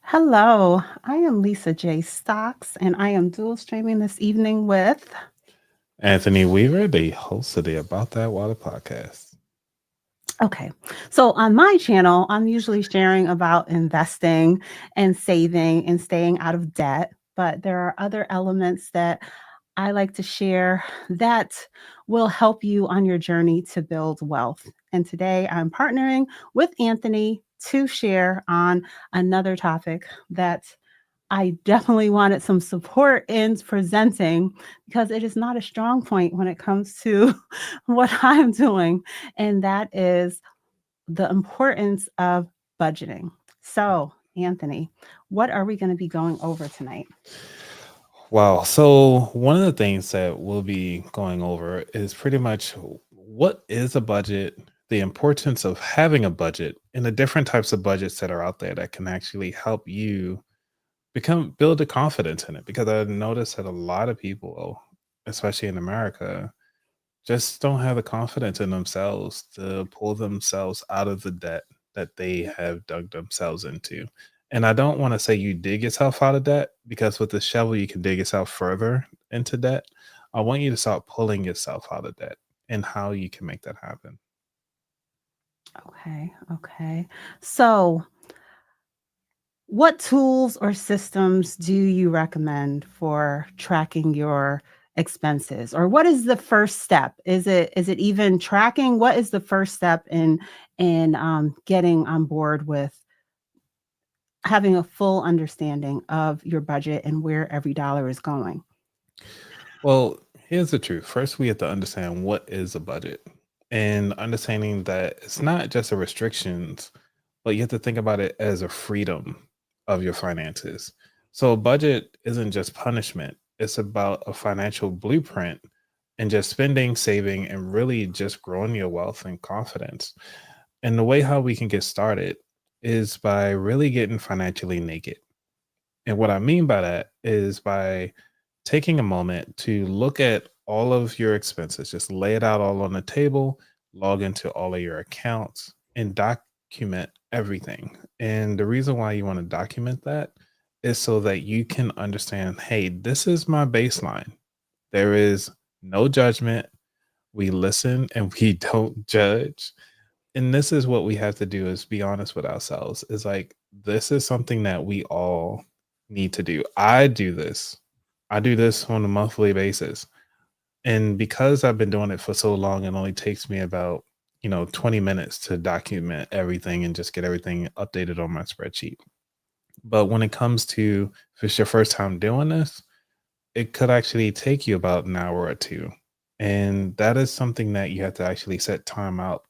Hello, I am Lisa J. Stocks, and I am dual streaming this evening with. Anthony Weaver, the host of the About That Water podcast. Okay, so on my channel, I'm usually sharing about investing and saving and staying out of debt, but there are other elements that I like to share that will help you on your journey to build wealth. And today I'm partnering with Anthony to share on another topic that I definitely wanted some support in presenting because it is not a strong point when it comes to what I'm doing, and that is the importance of budgeting. So, Anthony, what are we going to be going over tonight? Wow. So, one of the things that we'll be going over is pretty much what is a budget, the importance of having a budget, and the different types of budgets that are out there that can actually help you build the confidence in it. Because I noticed that a lot of people, especially in America, just don't have the confidence in themselves to pull themselves out of the debt that they have dug themselves into. And I don't want to say you dig yourself out of debt because with the shovel, you can dig yourself further into debt. I want you to start pulling yourself out of debt and how you can make that happen. Okay, okay. So, what tools or systems do you recommend for tracking your expenses? Or what is the first step? Is it even tracking? What is the first step in getting on board with having a full understanding of your budget and where every dollar is going? Well, here's the truth. First, we have to understand what is a budget and understanding that it's not just a restrictions, but you have to think about it as a freedom of your finances. So a budget isn't just punishment. It's about a financial blueprint and just spending, saving, and really just growing your wealth and confidence. And the way how we can get started is by really getting financially naked. And what I mean by that is by taking a moment to look at all of your expenses, just lay it out all on the table, log into all of your accounts, and document everything. And the reason why you want to document that is so that you can understand hey, this is my baseline. There is no judgment. We listen and we don't judge. And this is what we have to do is be honest with ourselves. Is like this is something that we all need to do. I do this on a monthly basis. And because I've been doing it for so long, it only takes me about, 20 minutes to document everything and just get everything updated on my spreadsheet. But when it comes to if it's your first time doing this, it could actually take you about an hour or two. And that is something that you have to actually set time out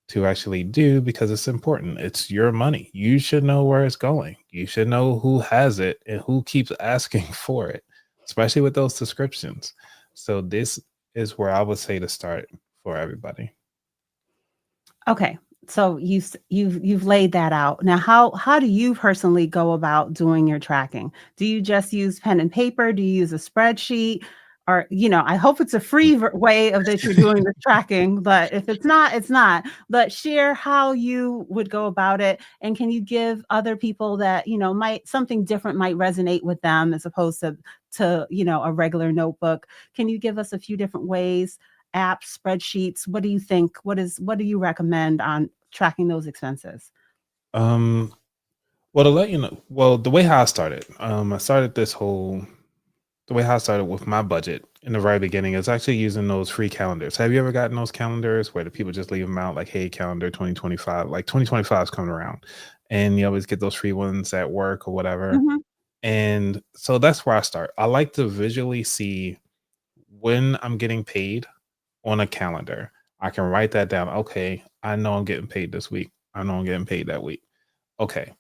to actually do because it's important. It's your money. You should know where it's going. You should know who has it and who keeps asking for it, especially with those subscriptions. So this is where I would say to start for everybody. Okay. So you've laid that out. Now how do you personally go about doing your tracking? Do you just use pen and paper? Do you use a spreadsheet? Or, I hope it's a free way of that you're doing the tracking, but if it's not, it's not. But share how you would go about it. And can you give other people that, might something different might resonate with them as opposed to a regular notebook? Can you give us a few different ways, apps, spreadsheets? What do you think? What do you recommend on tracking those expenses? Um, well, to let you know, well, the way how I started, I started the way how I started with my budget in the very beginning is actually using those free calendars. Have you ever gotten those calendars where the people just leave them out like, hey, calendar 2025, like 2025 is coming around and you always get those free ones at work or whatever. Mhm. And so that's where I start. I like to visually see when I'm getting paid on a calendar. I can write that down. Okay, I know I'm getting paid this week. I know I'm getting paid that week. Okay.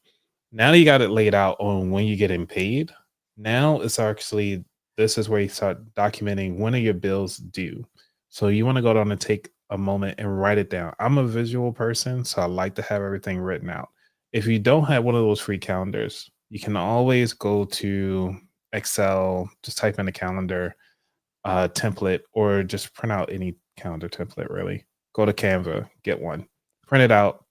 Now that you got it laid out on when you're getting paid, now it's actually this is where you start documenting when are your bills due. So you want to go down and take a moment and write it down. I'm a visual person, so I like to have everything written out. If you don't have one of those free calendars, you can always go to Excel, just type in a calendar template, or just print out any calendar template, really. Go to Canva, get one, print it out,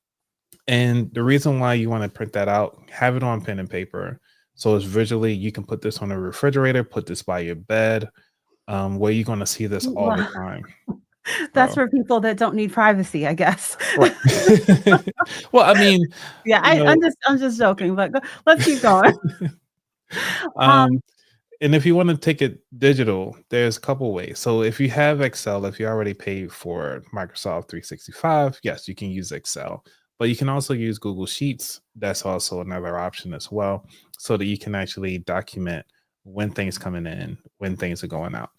And the reason why you want to print that out, have it on pen and paper. So it's visually, you can put this on a refrigerator, put this by your bed, where you're going to see this all the Well, time. that's So, for people that don't need privacy, I guess. right. Well, I mean, Yeah, you know, I'm just joking, but let's keep going. Um, um, and if you want to take it digital, there's a couple ways. So if you have Excel, if you already paid for Microsoft 365, yes, you can use Excel. But you can also use Google Sheets. That's also another option as well, so that you can actually document when things coming in, when things are going out.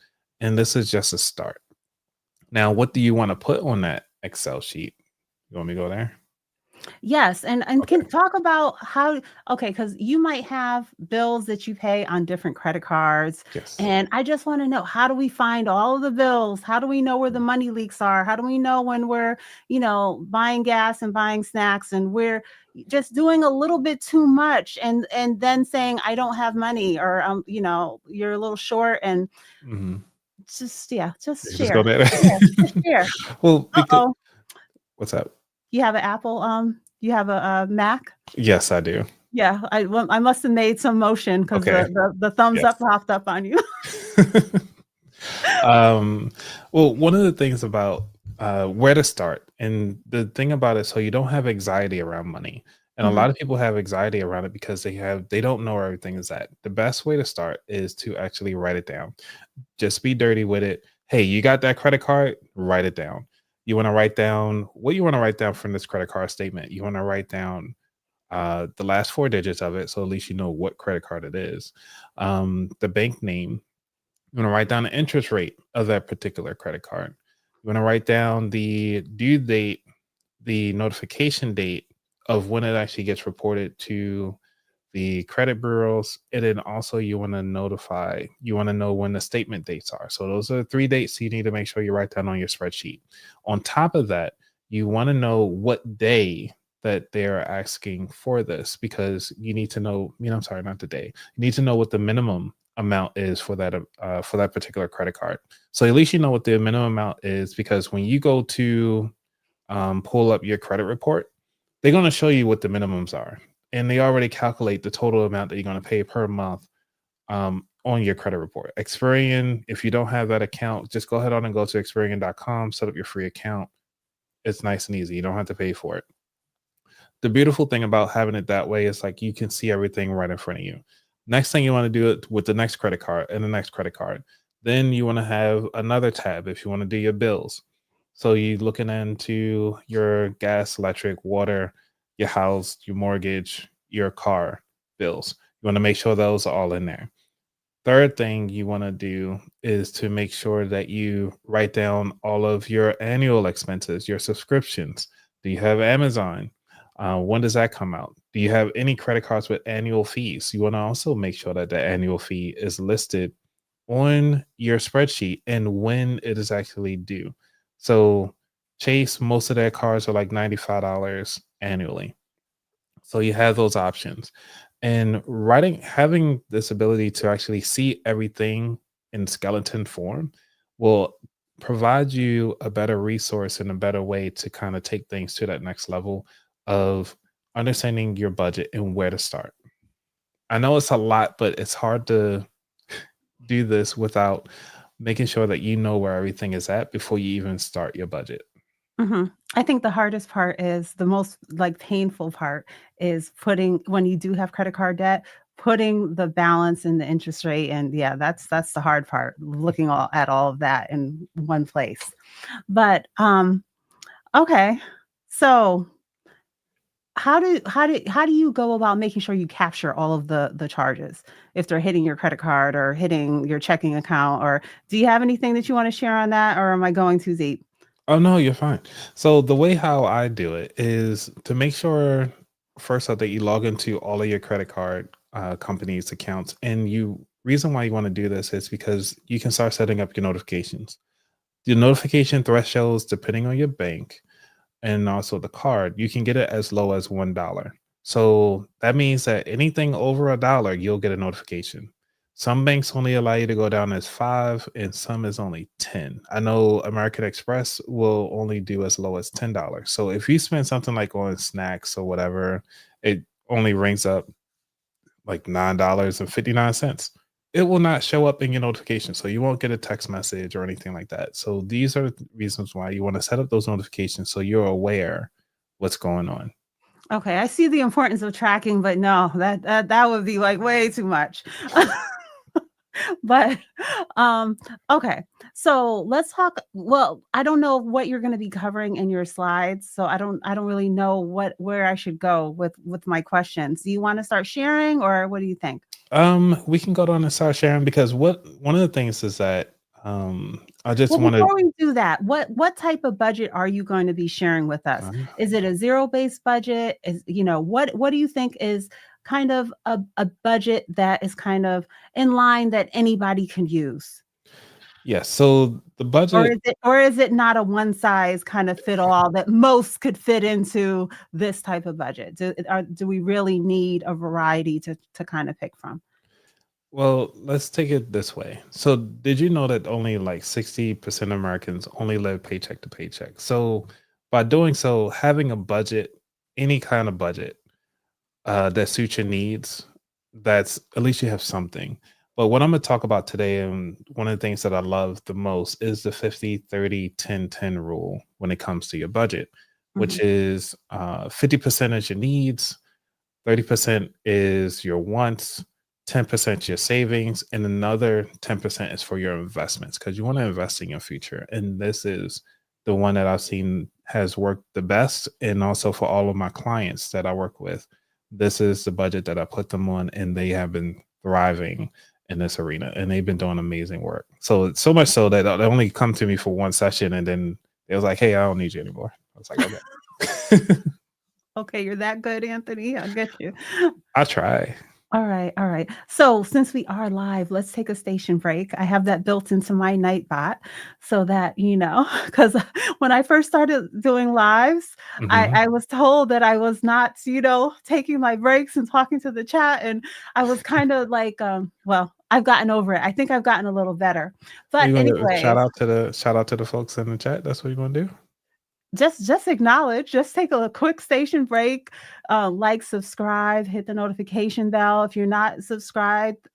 And this is just a start. Now, what do you want to put on that Excel sheet? You want me to go there? Yes, and Okay. can talk about how okay, because you might have bills that you pay on different credit cards, Yes. and I just wanna know, how do we find all of the bills? How do we know where the money leaks are? How do we know when we're, buying gas and buying snacks and we're just doing a little bit too much and then saying, "I don't have money," or, "You're a little short," and Mhm. just yeah, just You just go share. there. Share, just share. Well, because Uh-oh. what's up? You have an Apple, you have a Mac? Yes, I do. Yeah, I must have made some motion because Okay. the thumbs Yes. up popped up on you. um, well, one of the things about where to start, and the thing about it, so you don't have anxiety around money. And a Mhm, lot of people have anxiety around it because they don't know where everything is at. The best way to start is to actually write it down. Just be dirty with it. Hey, you got that credit card? Write it down. You want to write down what you want to write down from this credit card statement. You want to write down the last four digits of it, so at least you know what credit card it is. The bank name. You want to write down the interest rate of that particular credit card. You want to write down the due date, the notification date of when it actually gets reported to the credit bureaus. And then also you want to know when the statement dates are. So those are the three dates you need to make sure you write down on your spreadsheet. On top of that, you want to know what day that they're asking for this, because you need to know, I'm sorry, not the day. You need to know what the minimum amount is for that particular credit card. So at least you know what the minimum amount is, because when you go to pull up your credit report, they're going to show you what the minimums are, and they already calculate the total amount that you're going to pay per month on your credit report. Experian, if you don't have that account, just go ahead on and go to Experian.com, set up your free account. It's nice and easy. You don't have to pay for it. The beautiful thing about having it that way is like you can see everything right in front of you. Next thing you want to do it with the next credit card and the next credit card. Then you want to have another tab if you want to do your bills. So you looking into your gas, electric, water, your house, your mortgage, your car bills. You want to make sure those are all in there. Third thing you want to do is to make sure that you write down all of your annual expenses, your subscriptions. Do you have Amazon? When does that come out? Do you have any credit cards with annual fees? You want to also make sure that the annual fee is listed on your spreadsheet and when it is actually due. So, Chase, most of their cards are like $95 annually. So you have those options. And having this ability to actually see everything in skeleton form will provide you a better resource and a better way to kind of take things to that next level of understanding your budget and where to start. I know it's a lot, but it's hard to do this without making sure that you know where everything is at before you even start your budget. mhm. I think the hardest part is the most, like, painful part is putting when you do have credit card debt, putting the balance and the interest rate, and yeah, that's the hard part, looking at all of that in one place. But, okay. So how do you go about making sure you capture all of the charges if they're hitting your credit card or hitting your checking account, or do you have anything that you want to share on that, or am I going too deep? Oh no, you're fine. So the way how I do it is to make sure first off that you log into all of your credit card companies accounts, and you reason why you want to do this is because you can start setting up your notifications. The notification thresholds, depending on your bank and also the card, you can get it as low as $1. So that means that anything over $1, you'll get a notification. Some banks only allow you to go down as 5 and some is only 10. I know American Express will only do as low as $10. So if you spend something like on snacks or whatever, it only rings up like $9.59. It will not show up in your notification. So you won't get a text message or anything like that. So these are reasons why you want to set up those notifications so you're aware what's going on. Okay, I see the importance of tracking, but no, that would be like way too much. But okay. So let's talk. Well, I don't know what you're going to be covering in your slides, so I don't really know where I should go with my questions. Do you want to start sharing, or what do you think? We can go on and start sharing because one of the things is that I just Well, want to before we do that, what type of budget are you going to be sharing with us? Is it a zero-based budget? What do you think is kind of a budget that is kind of in line that anybody can use? yes. So the Or budget. is it not a one size kind of fit all that most could fit into this type of budget? Do we really need a variety to kind of pick from? Well, let's take it this way. So, did you know that only like 60% of Americans only live paycheck to paycheck? So, by doing so, having a budget, any kind of budget that suits your needs, that's at least you have something. But what I'm going to talk about today, and one of the things that I love the most is the 50-30-10-10 rule when it comes to your budget, which Mhm. is 50% is your needs, 30% is your wants, 10% your savings, and another 10% is for your investments because you want to invest in your future. And this is the one that I've seen has worked the best. And also for all of my clients that I work with, this is the budget that I put them on, and they have been thriving in this arena and they've been doing amazing work. So much so that they only come to me for one session and then it was like, hey, I don't need you anymore. I was like, okay. Okay, you're that good, Anthony. I get you. I try. All right, all right. So since we are live, let's take a station break. I have that built into my Nightbot so that, because when I first started doing lives, I, Mhm. I was told that I was not, taking my breaks and talking to the chat. And I was kind of like, well, I've gotten over it. I think I've gotten a little better. Well, But you wanna anyways, shout out to the folks in the chat. That's what you wanna do? just acknowledge, just take a quick station break, like, subscribe, hit the notification bell. If you're not subscribed,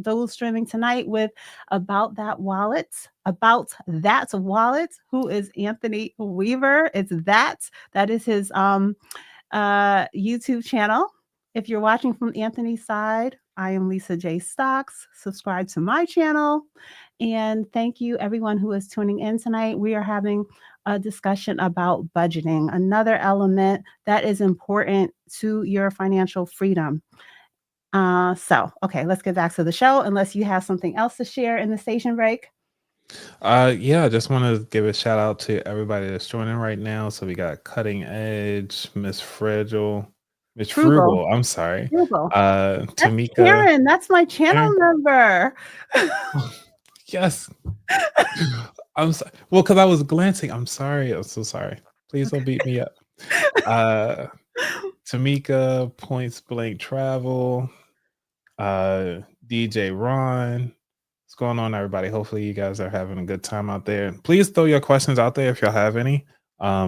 dual streaming tonight with about that wallet, who is Anthony Weaver. That is his YouTube channel. If you're watching from Anthony's side, I am Lisa J. Stocks. Subscribe to my channel. And thank you, everyone who is tuning in tonight. We are having a discussion about budgeting, another element that is important to your financial freedom. Okay, let's get back to the show, unless you have something else to share in the station break. Yeah, I just wanna give a shout out to everybody that's joining right now. So we got Cutting Edge, Miss Frugal, Frugal, I'm sorry, frugal. That's Tamika. Karen. That's my channel Aaron. member. Yes. Well, because I was glancing. I'm sorry. I'm so sorry. Please don't beat me up. Uh Tamika, Points Blank Travel, DJ Ron. What's going on, everybody? Hopefully, you guys are having a good time out there. Please throw your questions out there if y'all have any,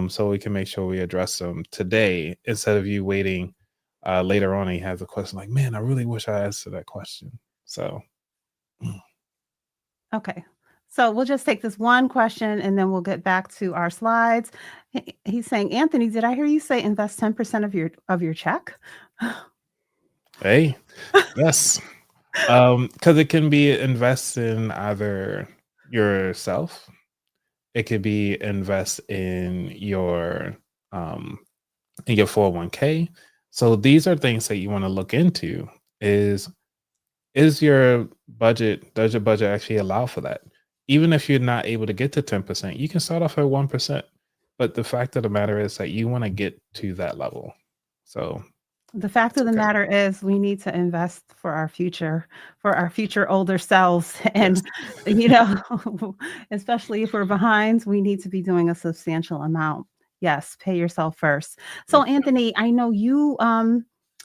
so we can make sure we address them today instead of you waiting later on. And he has a question like, "Man, I really wish I answered that question." So, Okay. So we'll just take this one question and then we'll get back to our slides. He's saying, Anthony, did I hear you say invest 10% of your check? hey, yes, because it can be invest in either yourself. It could be invest um, in your 401k. So these are things that you want to look into. Is your budget, does your budget actually allow for that? Even if you're not able to get to 10%, you can start off at 1%. But the fact of the matter is that you want to get to that level. So The fact it's of the okay. matter is we need to invest for our future older selves. Yes. And, you know, especially if we're behind, we need to be doing a substantial amount. Yes, pay yourself first. So Yep. Anthony, I know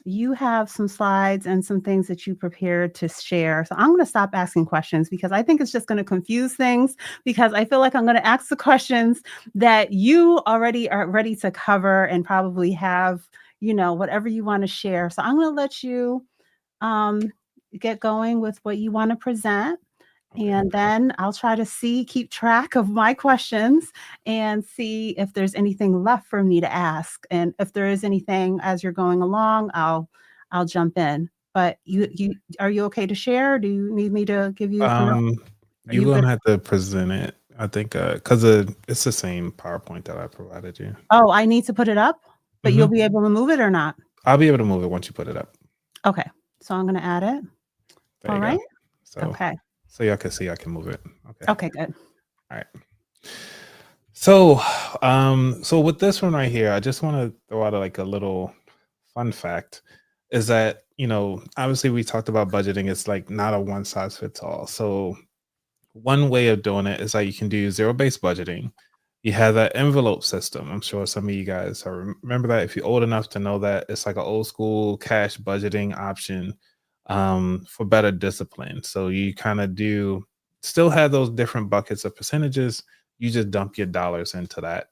you have some slides and some things that you prepared to share. So I'm going to stop asking questions because I think it's just going to confuse things because I feel like I'm going to ask the questions that you already are ready to cover and probably have, whatever you want to share. So I'm going to let you um, get going with what you want to present. Okay. And then I'll try to keep track of my questions and see if there's anything left for me to ask. And if there is anything as you're going along, I'll jump in. But you are you okay to share? Do you need me to give you permission? Um, Are you're you good? gonna have to present it. I think because it's the same PowerPoint that I provided you. Oh, I need to put it up, but you'll Hmm. be able to move it or not? I'll be able to move it once you put it up. Okay. So I'm going to add it. There All you go. right. So Okay. so y'all can see I can move it. Okay. Okay, good. All right. So so with this one right here, I just want to throw out like a little fun fact is that, obviously we talked about budgeting. It's like not a one size fits all. So one way of doing it is that you can do zero-based budgeting. You have that envelope system. I'm sure some of you guys remember that if you're old enough to know that it's like an old school cash budgeting option for better discipline. So you kind of do still have those different buckets of percentages. You just dump your dollars into that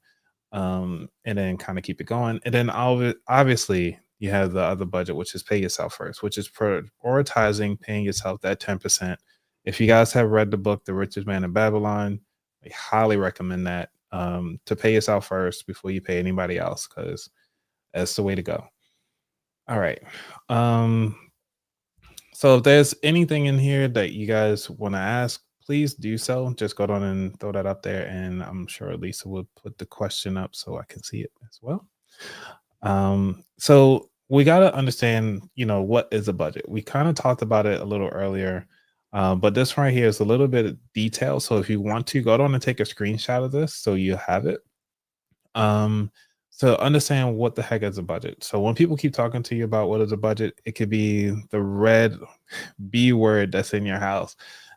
and then kind of keep it going. And then obviously you have the other budget, which is pay yourself first, which is prioritizing paying yourself that 10%. If you guys have read the book, The Richest Man in Babylon, I highly recommend that to pay yourself first before you pay anybody else, because that's the way to go. All right. Um, so if there's anything in here that you guys want to ask, please do so. Just go down and throw that up there, and I'm sure Lisa will put the question up so I can see it as well. So we got to understand, what is a budget. We kind of talked about it a little earlier, but this right here is a little bit of detail. So if you want to go down and take a screenshot of this, so you have it. Um, so understand what the heck is a budget. So when people keep talking to you about what is a budget, it could be the red B word that's in your house.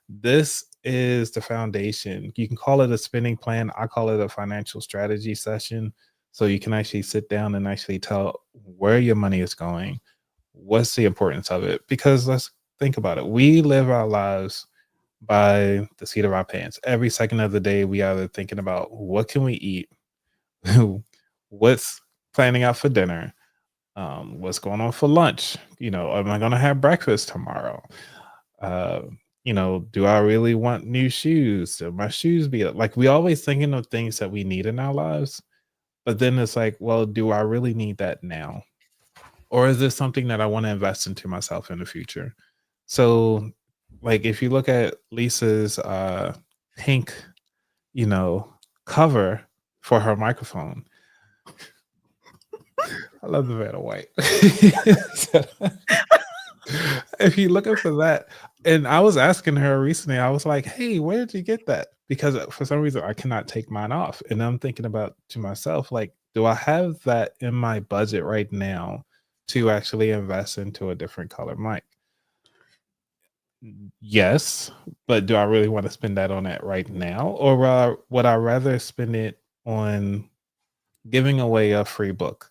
This is the foundation. You can call it a spending plan. I call it a financial strategy session. So you can actually sit down and actually tell where your money is going. What's the importance of it? Because let's think about it. We live our lives by the seat of our pants. Every second of the day, we either thinking about what can we eat, what's planning out for dinner, what's going on for lunch. Am I going to have breakfast tomorrow? Uh, do I really want new shoes? Do my shoes be like we always thinking of things that we need in our lives, but then it's like, well, do I really need that now? Or is this something that I want to invest into myself in the future? So, like if you look at Lisa's pink, you know, cover for her microphone, I love the Vanna White. If you're looking for that, and I was asking her recently, I was like, "Hey, where did you get that?" Because for some reason I cannot take mine off, and I'm thinking about to myself, like, do I have that in my budget right now to actually invest into a different color mic? Yes, but do I really want to spend that on that right now, or would I rather spend it on giving away a free book,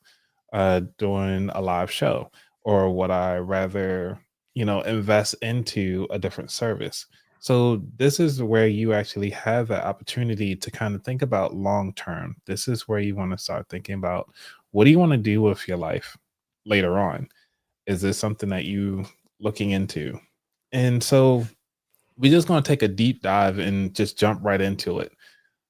doing a live show, or would I rather, invest into a different service? So this is where you actually have that opportunity to kind of think about long term. This is where you want to start thinking about what do you want to do with your life later on? Is this something that you looking into? And so we're just going to take a deep dive and just jump right into it.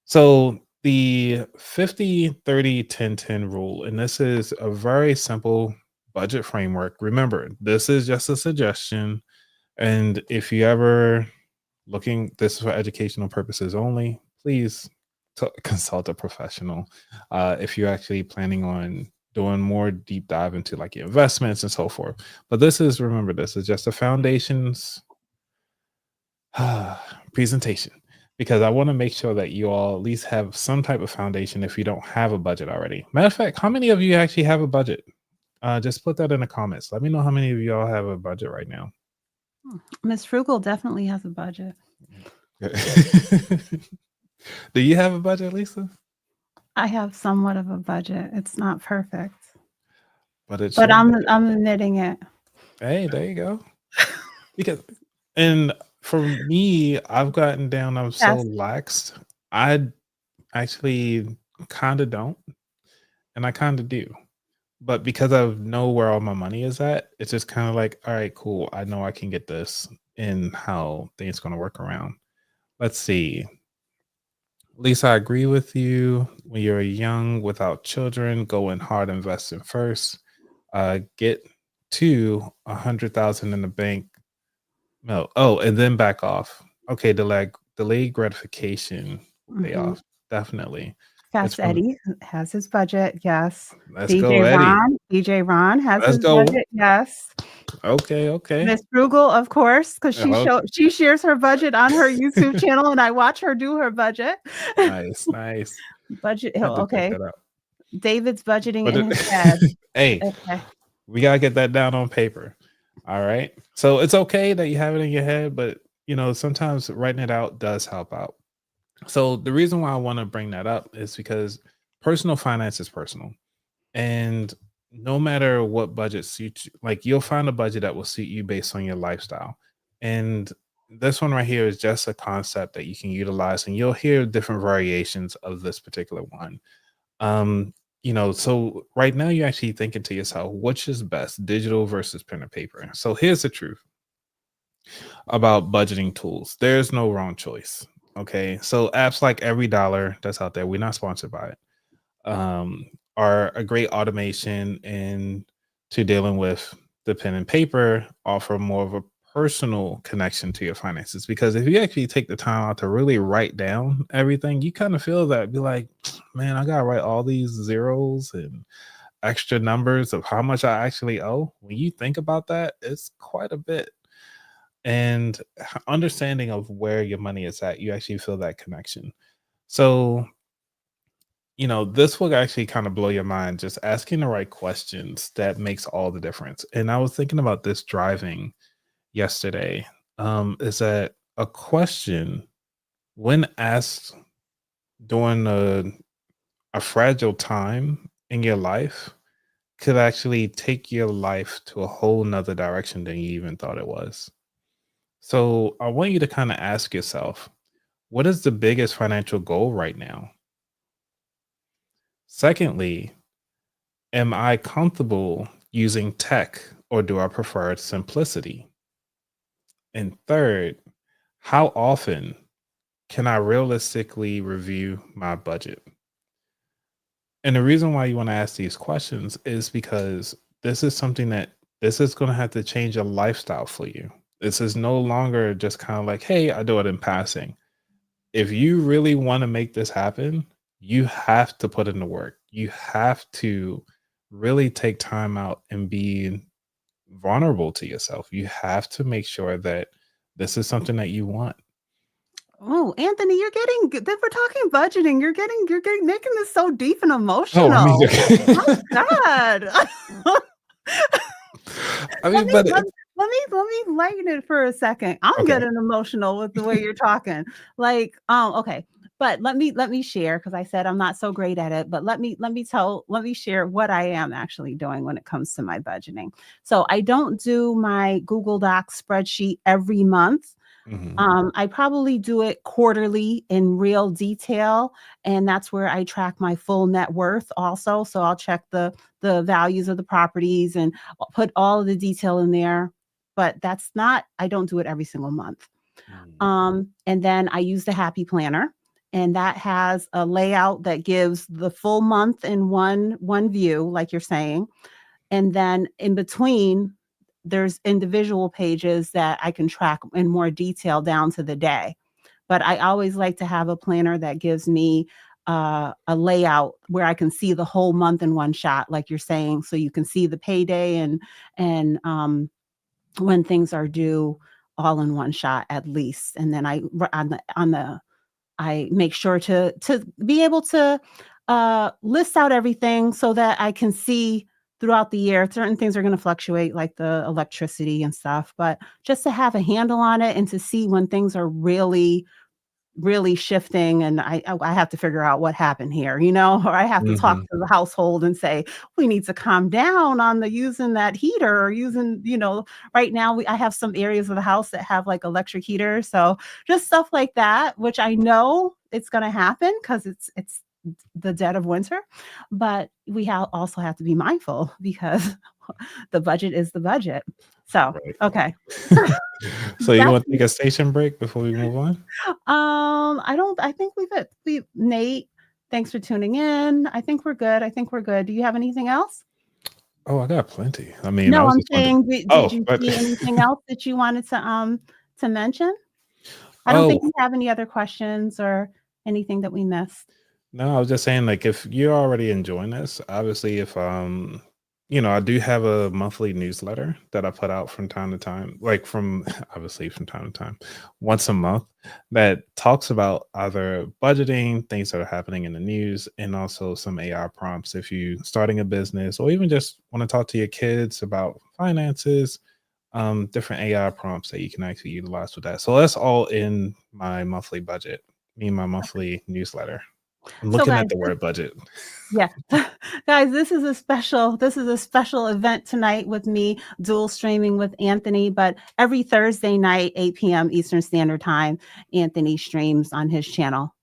So the 50-30-10-10 rule, and this is a very simple budget framework. Remember, this is just a suggestion. And if you ever looking, this is for educational purposes only, please consult a professional. If you're actually planning on doing more deep dive into like your investments and so forth. But remember, this is just a foundations presentation, because I want to make sure that you all at least have some type of foundation if you don't have a budget already. Matter of fact, how many of you actually have a budget? Just put that in the comments. Let me know how many of y'all have a budget right now. Miss Frugal definitely has a budget. Do you have a budget, Lisa? I have somewhat of a budget. It's not perfect. but it's But your budget. I'm admitting it. Hey, there you go. Because, and for me, I've gotten down. I'm so Yes. laxed. I actually kind of don't, and I kind of do. But because I know where all my money is at, it's just kind of like, all right, cool. I know I can get this in how things going to work around. Let's see. Lisa, I agree with you. When you're young without children, go in hard investing first. Get to 100,000 in the bank. No, oh, and then back off. Okay, delayed gratification Mhm. payoff. Definitely. It's Fast from Eddie has his budget, yes. let's go, Eddie. DJ Ron has Let's his go. budget, yes. Okay, okay. Miss Frugal, of course, because Oh, she shares her budget on her YouTube channel, and I watch her do her budget. nice, nice. Budget Had to check okay. that out. David's budgeting But in his head. hey, Okay. we gotta get that down on paper. All right. So it's okay that you have it in your head, but sometimes writing it out does help out. So the reason why I want to bring that up is because personal finance is personal. And no matter what budget suits you, like you'll find a budget that will suit you based on your lifestyle. And this one right here is just a concept that you can utilize, and you'll hear different variations of this particular one. Um, so right now you're actually thinking to yourself, which is best, digital versus pen and paper? So here's the truth about budgeting tools. There's no wrong choice. Okay. So apps like Every Dollar that's out there, we're not sponsored by it, are a great automation and to dealing with the pen and paper, offer more of a personal connection to your finances. Because if you actually take the time out to really write down everything, you kind of feel that, be like, man, I gotta write all these zeros and extra numbers of how much I actually owe. When you think about that, it's quite a bit. And understanding of where your money is at, you actually feel that connection. So this will actually kind of blow your mind. Just asking the right questions that makes all the difference. And I was thinking about this driving yesterday. Is that a question when asked during a fragile time in your life could actually take your life to a whole nother direction than you even thought it was. So I want you to kind of ask yourself, what is the biggest financial goal right now? Secondly, am I comfortable using tech or do I prefer simplicity? And third, how often can I realistically review my budget? And the reason why you want to ask these questions is because this is going to have to change a lifestyle for you. This is no longer just kind of like, hey, I do it in passing. If you really want to make this happen, you have to put in the work. You have to really take time out and be vulnerable to yourself. You have to make sure that this is something that you want. Oh, Anthony, you're getting good. We're talking budgeting. You're getting making this so deep and Oh, I mean, emotional. My God. I Let mean, me but let, let me lighten it for a second. I'm okay. getting emotional with the way you're talking. Like, okay. But let me share because I said I'm not so great at it. But let me share what I am actually doing when it comes to my budgeting. So I don't do my Google Docs spreadsheet every month. Mhm. I probably do it quarterly in real detail, and that's where I track my full net worth also. So I'll check the values of the properties and put all of the detail in there. But I don't do it every single month. Mm. And then I use the Happy Planner, and that has a layout that gives the full month in one view, like you're saying. And then in between, there's individual pages that I can track in more detail down to the day. But I always like to have a planner that gives me a layout where I can see the whole month in one shot, like you're saying, so you can see the payday and when things are due all in one shot at least. And then on the I make sure to be able to list out everything so that I can see throughout the year. Certain things are going to fluctuate, like the electricity and stuff, but just to have a handle on it and to see when things are really really shifting, and I have to figure out what happened here, you know, or I have to talk Mhm. to the household and say, we need to calm down on the using that heater or using, right now I have some areas of the house that have like electric heaters. So just stuff like that, which I know it's going to happen because it's the dead of winter, but we also have to be mindful because the budget is the budget. So, Right. okay. So you That's wanna take a station break before we move on? I think we Nate, thanks for tuning in. I think we're good. I think we're good. Do you have anything else? Oh, I got plenty. I mean, I No, was I'm just wondering. saying, did Oh, you but see anything else that you wanted to mention? I don't think oh, you have any other questions or anything that we missed. no, I was just saying, like, if you're already enjoying this, obviously, if I do have a monthly newsletter that I put out from time to time, like from obviously from time to time, once a month, that talks about either budgeting, things that are happening in the news, and also some AI prompts if you starting a business or even just want to talk to your kids about finances, different AI prompts that you can actually utilize with that. So that's all in my monthly budget, me and my monthly newsletter. I'm So looking guys, at the word budget. yeah. Guys, this is a special event tonight with me, dual streaming with Anthony, but every Thursday night, 8 p.m. Eastern Standard Time, Anthony streams on his channel.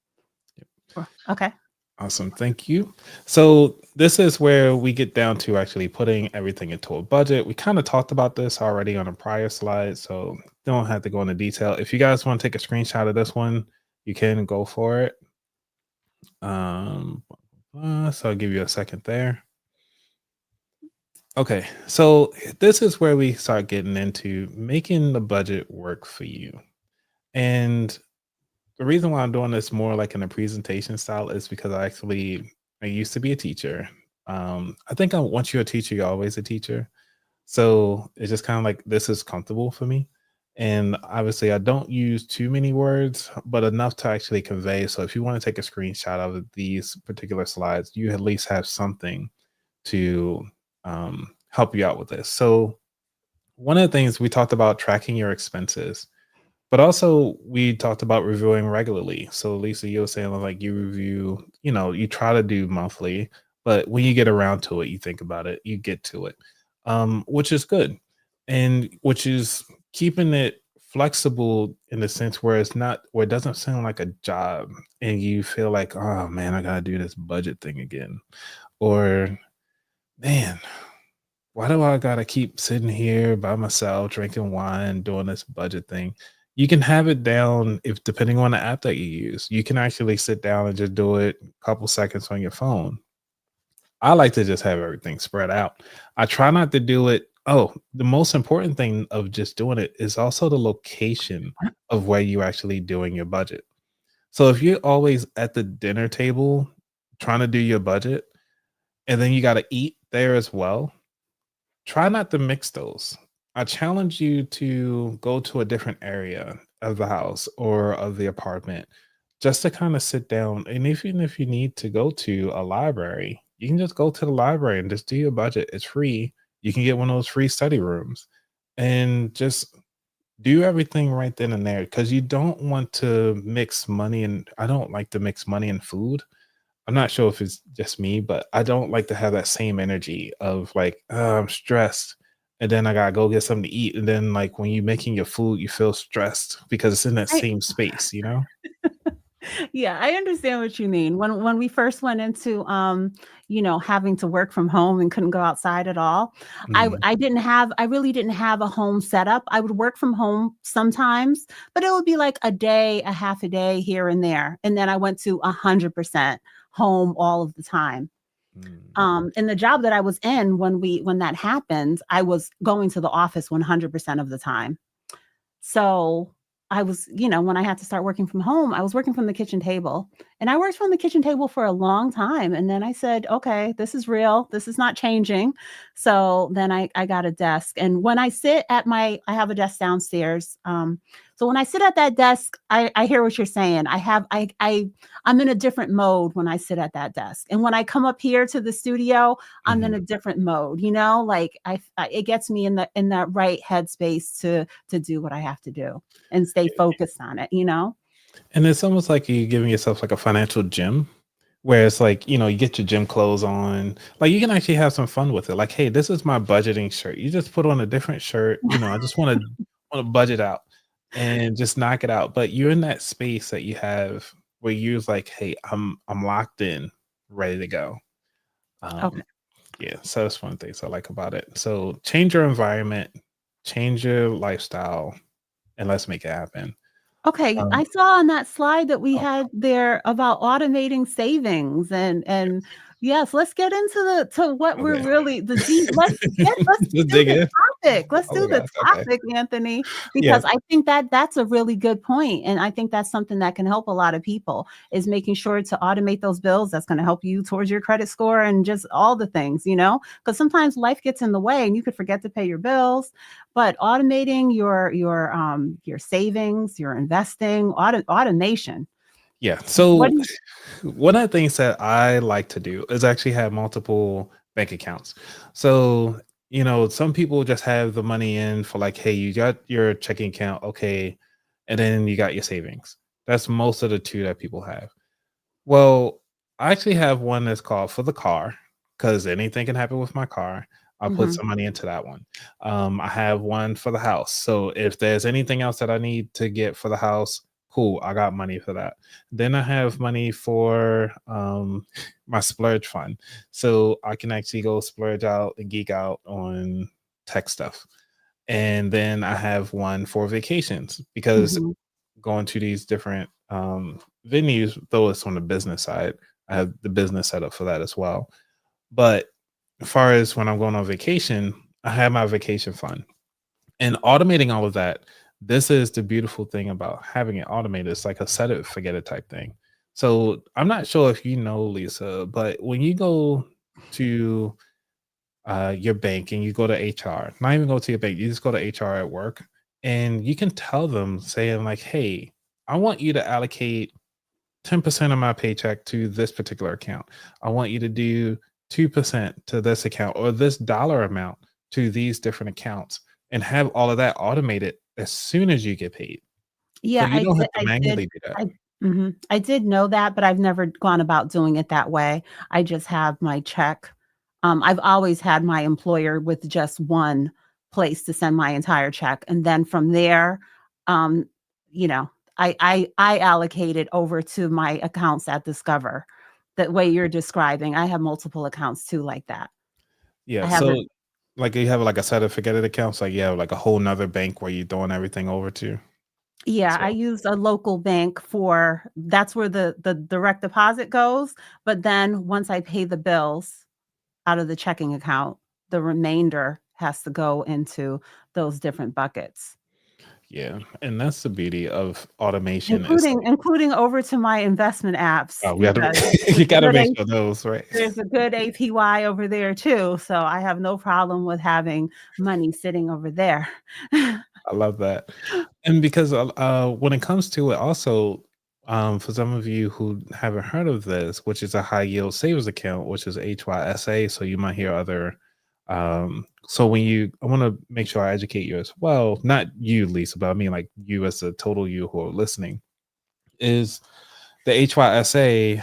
Okay. Awesome. Thank you. So this is where we get down to actually putting everything into a budget. We kind of talked about this already on a prior slide, so don't have to go into detail. If you guys want to take a screenshot of this one, you can go for it. Um, so I'll give you a second there. Okay, so this is where we start getting into making the budget work for you. And the reason why I'm doing this more like in a presentation style is because I used to be a teacher. I think once you're a teacher, you're always a teacher. So it's just kind of like this is comfortable for me. And obviously, I don't use too many words, but enough to actually convey. So if you want to take a screenshot of these particular slides, you at least have something to help you out with this. So one of the things we talked about tracking your expenses, but also we talked about reviewing regularly. So Lisa, you were saying like you review, you try to do monthly, but when you get around to it, you think about it, you get to it, which is good, and which is keeping it flexible in the sense where it doesn't sound like a job, and you feel like, oh man, I gotta do this budget thing again, or man, why do I gotta keep sitting here by myself drinking wine doing this budget thing? You can have it down if depending on the app that you use. You can actually sit down and just do it a couple seconds on your phone. I like to just have everything spread out. I try not to do it. Oh, the most important thing of just doing it is also the location of where you actually doing your budget. So if you're always at the dinner table trying to do your budget and then you got to eat there as well, try not to mix those. I challenge you to go to a different area of the house or of the apartment just to kind of sit down. And even if you need to go to a library, you can just go to the library and just do your budget. It's free. You can get one of those free study rooms and just do everything right then and there because you don't want to mix money. And I don't like to mix money and food. I'm not sure if it's just me, but I don't like to have that same energy of like, I'm stressed. And then I gotta go get something to eat. And then like when you're making your food, you feel stressed because it's in that I same space, you know? Yeah, I understand what you mean. When we first went into having to work from home and couldn't go outside at all, Mhm. I really didn't have a home setup. I would work from home sometimes, but it would be like a day, a half a day here and there. And then I went to 100% home all of the time. Mm. In the job that I was in when that happened, I was going to the office 100% of the time. So I was, when I had to start working from home, I was working from the kitchen table, and I worked from the kitchen table for a long time. And then I said, okay, this is real. This is not changing. So then I got a desk. And when I have a desk downstairs. So when I sit at that desk, I hear what you're saying. I'm in a different mode when I sit at that desk. And when I come up here to the studio, I'm in Mhm. a different mode, like it gets me in that right headspace to do what I have to do and stay focused on it. And it's almost like you giving yourself like a financial gym where it's like, you get your gym clothes on. Like you can actually have some fun with it. Like, hey, this is my budgeting shirt. You just put on a different shirt. I just want to budget out and just knock it out. But you're in that space that you have where you're like, hey, I'm locked in, ready to go. Okay. Um, yeah, so that's one of the things I like about it. So change your environment, change your lifestyle, and let's make it happen. Okay, Um, I saw on that slide that we oh, had there about automating savings and yes. yes, let's get into the to what we're Okay. really the deep let's Just do dig the in. topic. Let's Oh do my the gosh. Okay. topic, Anthony, Yeah. because I think that that's a really good point, and I think that's something that can help a lot of people is making sure to automate those bills. That's going to help you towards your credit score and just all the things, because sometimes life gets in the way and you could forget to pay your bills, but automating your savings, your investing, automation. Yeah. What So do you one of the things that I like to do is actually have multiple bank accounts. So, some people just have the money in for like, hey, you got your checking account, okay, and then you got your savings. That's most of the two that people have. Well, I actually have one that's called for the car because anything can happen with my car. I'll put Mhm. some money into that one. I have one for the house. So if there's anything else that I need to get for the house, cool, I got money for that. Then I have money for my splurge fund. So I can actually go splurge out and geek out on tech stuff. And then I have one for vacations because Mhm. going to these different venues, though it's on the business side, I have the business set up for that as well. But as far as when I'm going on vacation, I have my vacation fund and automating all of that. This is the beautiful thing about having it automated. It's like a set it, forget it type thing. So I'm not sure if you know, Lisa, but when you go to your bank and you go to HR, not even go to your bank, you just go to HR at work and you can tell them saying like, hey, I want you to allocate 10% of my paycheck to this particular account. I want you to do 2% to this account or this dollar amount to these different accounts and have all of that automated as soon as you get paid. So Yeah, you don't have to I did. manually do that. I I did know that, but I've never gone about doing it that way. I just have my check. I've always had my employer with just one place to send my entire check, and then from there, um, you know, I allocate it over to my accounts at Discover. The way you're describing, I have multiple accounts too like that. I Yeah. haven't. So like you have like a set of forget it accounts, like you have like a whole nother bank where you're throwing everything over to Yeah, as I well. use a local bank for that's where the direct deposit goes, but then once I pay the bills out of the checking account, the remainder has to go into those different buckets, Yeah. And that's the beauty of automation. It's including over to my investment apps we have to because you there's a gotta good make A sure those, right? there's a good APY over there too, so I have no problem with having money sitting over there. I love that. And because when it comes to it, also, for some of you who haven't heard of this, which is a high yield savings account, which is HYSA, so you might hear other. So I want to make sure I educate you as well, not you, Lisa, but I mean like you as a total you who are listening. Is the HYSA,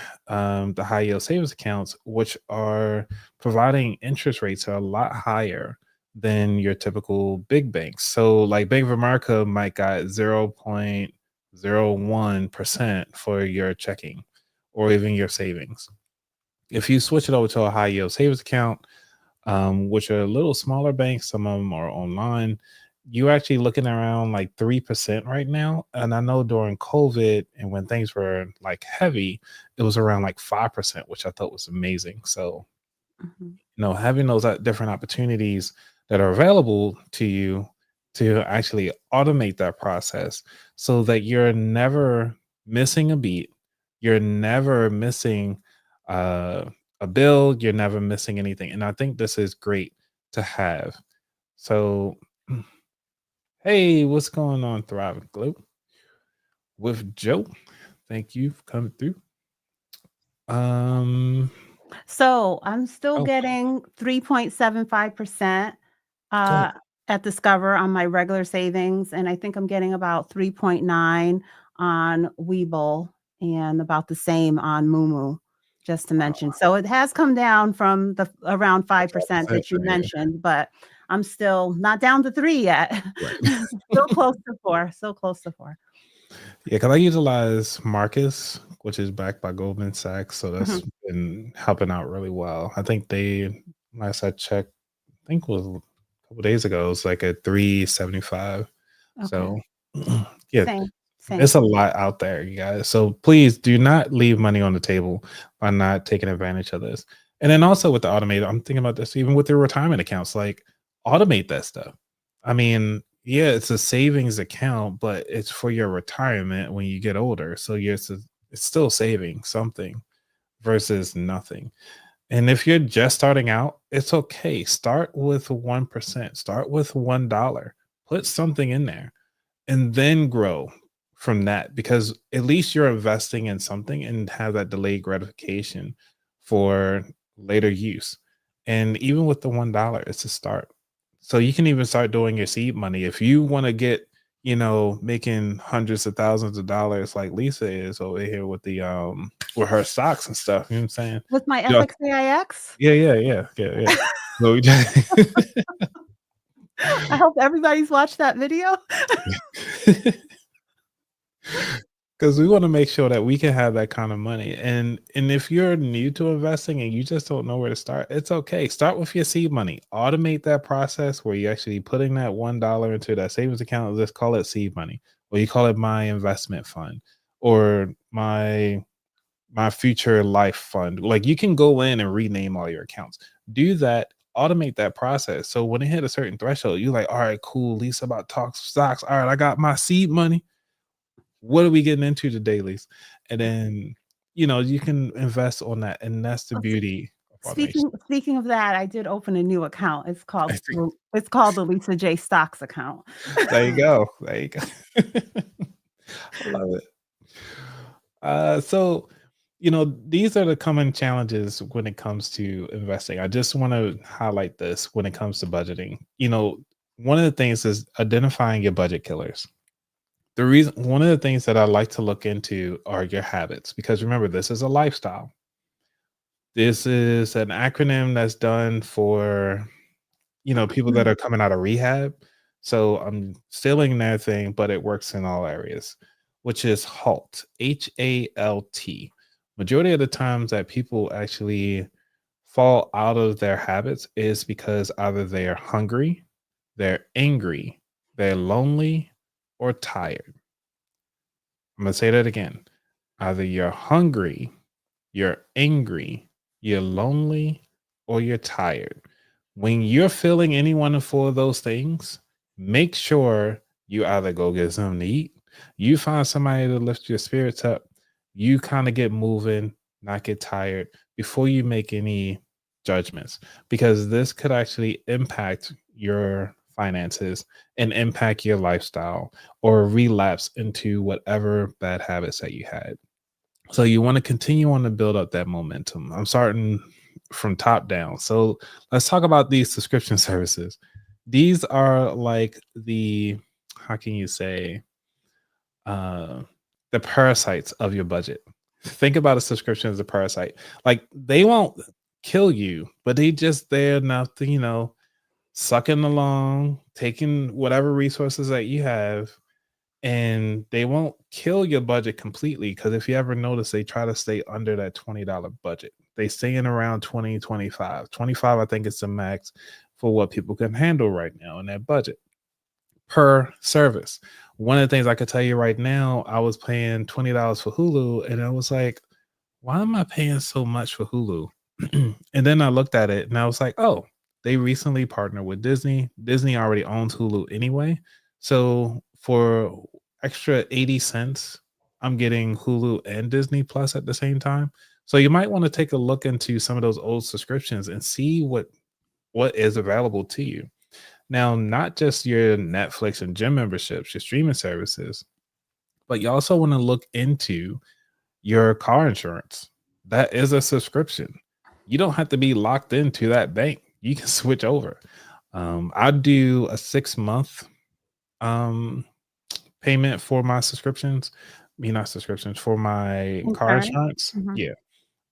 the high yield savings accounts, which are providing interest rates are a lot higher than your typical big banks. So, like Bank of America might got 0.01% for your checking or even your savings. If you switch it over to a high yield savings account, which are a little smaller banks. Some of them are online. You're actually looking around like 3% right now. And I know during COVID and when things were like heavy, it was around like 5%, which I thought was amazing. So, Mhm. having those different opportunities that are available to you to actually automate that process so that you're never missing a beat, you're never missing uh, a bill, you're never missing anything. And I think this is great to have. So, hey, what's going on, Thriving Globe with Joe? Thank you for coming through. Um, So, I'm still oh, getting 3.75%, good. uh, at Discover on my regular savings, and I think I'm getting about 3.9 on Webull and about the same on Moomoo, just to mention. So it has come down from the around 5% that you Yeah, mentioned, but I'm still not down to 3 yet. right. Still close to 4, still close to 4. Yeah, because I utilize Marcus, which is backed by Goldman Sachs, so that's Mhm. been helping out really well. I think they last I checked, I think it was a couple days ago, it was like a 375. Okay. So yeah, Same, it's same. a lot out there, you guys. So please do not leave money on the table by not taking advantage of this. And then also with the automated, I'm thinking about this even with your retirement accounts, like automate that stuff. I mean, yeah, it's a savings account, but it's for your retirement when you get older. So it's still saving something versus nothing. And if you're just starting out, it's okay. Start with 1%, start with $1, put something in there and then grow from that because at least you're investing in something and have that delayed gratification for later use. And even with the $1, it's a start. So you can even start doing your seed money if you want to get, making hundreds of thousands of dollars like Lisa is over here with the with her stocks and stuff. You know what I'm saying? With my Yeah, FXAIX? yeah. So I hope everybody's watched that video. because we want to make sure that we can have that kind of money. And if you're new to investing and you just don't know where to start, it's okay. Start with your seed money. Automate that process where you're actually putting that $1 into that savings account. Let's call it seed money, or you call it my investment fund, or my future life fund. Like you can go in and rename all your accounts. Do that. Automate that process. So when it hit a certain threshold, you're like, all right, cool. Lisa about to talk stocks. All right, I got my seed money. What are we getting into today, Lisa? And then you can invest on that, and that's the Oh, beauty of automation. speaking of that, I did open a new account. I think It's called the Lisa J Stocks account. there you go. There you go. I love it. So these are the common challenges when it comes to investing. I just want to highlight this when it comes to budgeting. One of the things is identifying your budget killers. One of the things that I like to look into are your habits, because remember, this is a lifestyle. This is an acronym that's done for, people that are coming out of rehab. So I'm stealing their thing, but it works in all areas, which is HALT, HALT. Majority of the times that people actually fall out of their habits is because either they are hungry, they're angry, they're lonely, or tired. I'm going to say that again. Either you're hungry, you're angry, you're lonely, or you're tired. When you're feeling any one of four of those things, make sure you either go get something to eat, you find somebody to lift your spirits up, you kind of get moving, not get tired before you make any judgments, because this could actually impact your finances and impact your lifestyle or relapse into whatever bad habits that you had. So you want to continue on to build up that momentum. I'm starting from top down. So let's talk about these subscription services. These are like how can you say, uh, the parasites of your budget. Think about a subscription as a parasite. Like they won't kill you, but they just there enough to, sucking along, taking whatever resources that you have, and they won't kill your budget completely, because if you ever notice, they try to stay under that $20 budget. They stay in around 20, 25. 25, I think, is the max for what people can handle right now in that budget per service. One of the things I could tell you right now, I was paying $20 for Hulu, and I was like, why am I paying so much for Hulu? And then I looked at it and I was like, oh, they recently partnered with Disney. Disney already owns Hulu anyway. So for extra 80 cents, I'm getting Hulu and Disney Plus at the same time. So you might want to take a look into some of those old subscriptions and see what is available to you. Now, not just your Netflix and gym memberships, your streaming services, but you also want to look into your car insurance. That is a subscription. You don't have to be locked into that bank. You can switch over. I do a 6-month um, payment for my subscriptions. not subscriptions, for my car Insurance? insurance. Mhm. Yeah.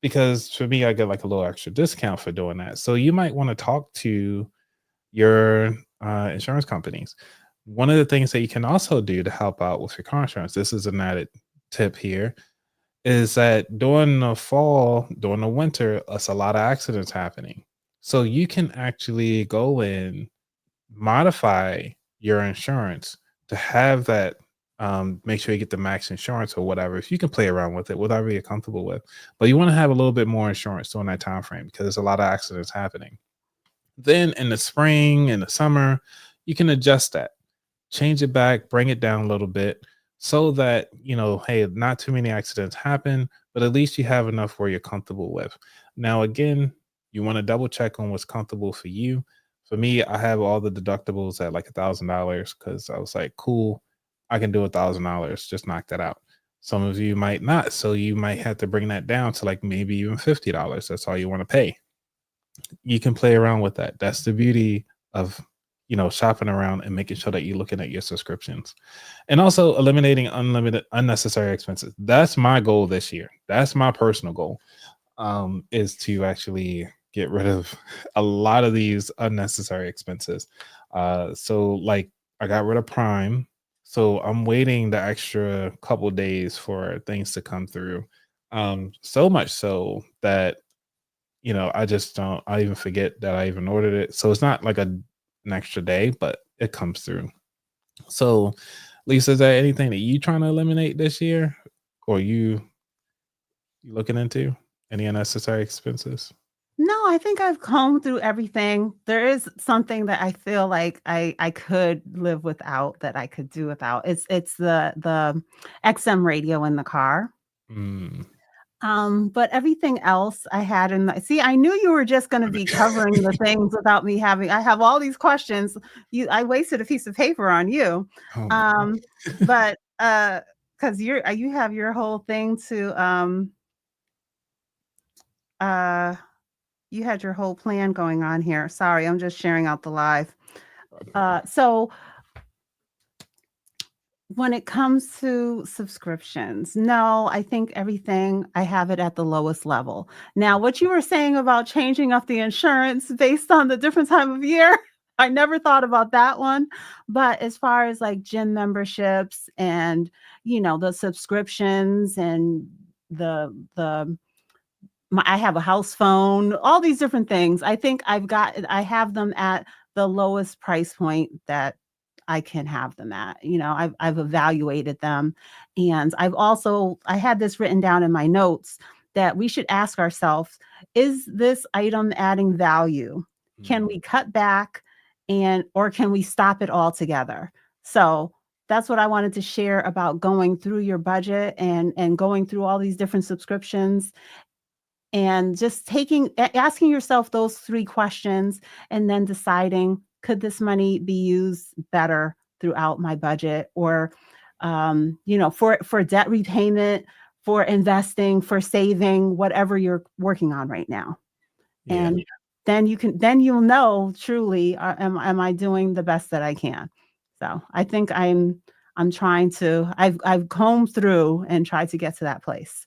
Because for me, I get like a little extra discount for doing that. So you might want to talk to your insurance companies. One of the things that you can also do to help out with your car insurance, this is an added tip here, is that during the fall, during the winter, it's a lot of accidents happening. So you can actually go in, modify your insurance to have that, make sure you get the max insurance or whatever. If you can play around with it, whatever you're comfortable with. But you want to have a little bit more insurance during that time frame because there's a lot of accidents happening. Then in the spring and the summer, you can adjust that, change it back, bring it down a little bit so that, hey, not too many accidents happen, but at least you have enough where you're comfortable with. Now, again, you want to double check on what's comfortable for you. For me, I have all the deductibles at like $1,000 because I was like, cool, I can do $1,000, just knock that out. Some of you might not. So you might have to bring that down to like maybe even $50. That's all you want to pay. You can play around with that. That's the beauty of shopping around and making sure that you're looking at your subscriptions. And also eliminating unlimited unnecessary expenses. That's my goal this year. That's my personal goal. Is to actually get rid of a lot of these unnecessary expenses. So like I got rid of Prime. So I'm waiting the extra couple days for things to come through. So much so that I just don't. I even forget that I even ordered it. So it's not like an extra day, but it comes through. So, Lisa, is there anything that you trying to eliminate this year, or you looking into any unnecessary expenses? No, I think I've combed through everything. There is something that I feel like I could live without, that I could do without. It's the XM radio in the car. Mm. But everything else I had in the see, I knew you were just gonna be covering the things without me having I have all these questions. I wasted a piece of paper on you. Oh my god. Um, but, because you have your whole thing to, uh you had your whole plan going on here. Sorry, I'm just sharing out the live. So when it comes to subscriptions, no, I think everything I have it at the lowest level. Now, what you were saying about changing up the insurance based on the different time of year, I never thought about that one. But as far as like gym memberships and, the subscriptions and the I have a house phone, all these different things. I think I have them at the lowest price point that I can have them at. I've evaluated them, and I had this written down in my notes that we should ask ourselves, is this item adding value? Can Mm. we cut back or can we stop it altogether? So that's what I wanted to share about going through your budget and going through all these different subscriptions and just asking yourself those 3 questions and then deciding, could this money be used better throughout my budget or, for debt repayment, for investing, for saving, whatever you're working on right now. Yeah. And then you'll know truly, am I doing the best that I can? So, I think I'm trying to I've combed through and tried to get to that place.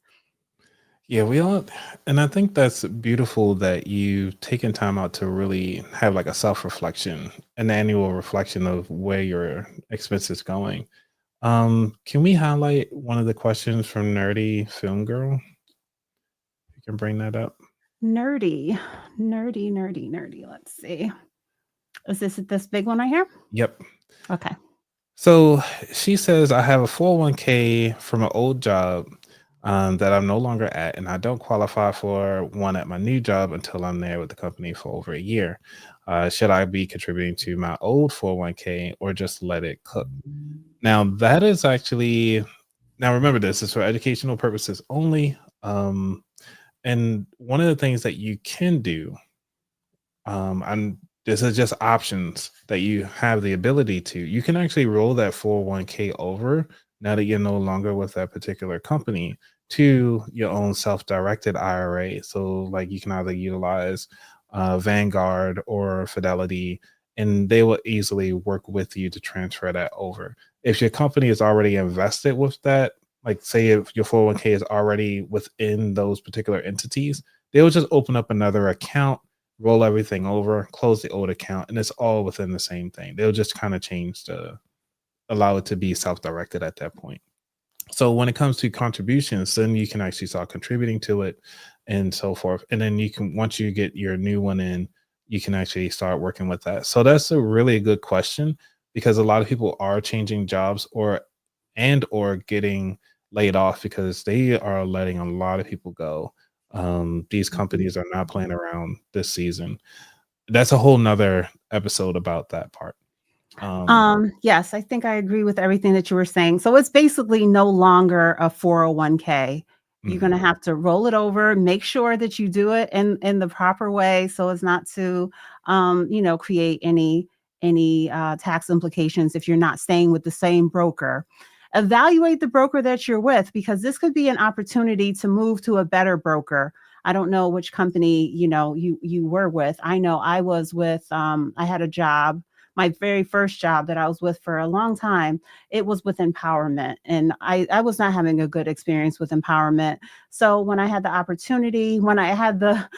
Yeah, we all, and I think that's beautiful that you taken time out to really have like a self reflection, an annual reflection of where your expenses going. Can we highlight one of the questions from Nerdy Film Girl? You can bring that up. Nerdy, nerdy. Let's see. Is this big one right here? Yep. Okay. So she says, I have a 401k from an old job that I'm no longer at, and I don't qualify for one at my new job until I'm there with the company for over a year. Should I be contributing to my old 401k or just let it cook? Now, that is actually, now remember, this is for educational purposes only. And one of the things that you can do, and this is just options that you have the ability to. You can actually roll that 401k over now that you're no longer with that particular company to your own self-directed IRA. So, like, you can either utilize Vanguard or Fidelity, and they will easily work with you to transfer that over. If your company is already invested with that like say if your 401k is already within those particular entities, they'll just open up another account, roll everything over, close the old account, and it's all within the same thing. They'll just kind of change to allow it to be self-directed at that point. So when it comes to contributions, then you can actually start contributing to it and so forth. And then you can, once you get your new one in, you can actually start working with that. So that's a really good question because a lot of people are changing jobs or getting laid off because they are letting a lot of people go. These Mhm. companies are not playing around this season. That's a whole nother episode about that part. Um, Yes, I think I agree with everything that you were saying. So it's basically no longer a 401k. You're mhm. gonna have to roll it over, make sure that you do it in the proper way so as not to, create any tax implications if you're not staying with the same broker. Evaluate the broker that you're with because this could be an opportunity to move to a better broker. I don't know which company, you were with. I know I was with, I had a job, my very first job that I was with for a long time, it was with empowerment. And I was not having a good experience with empowerment. So when I had the opportunity, when I had the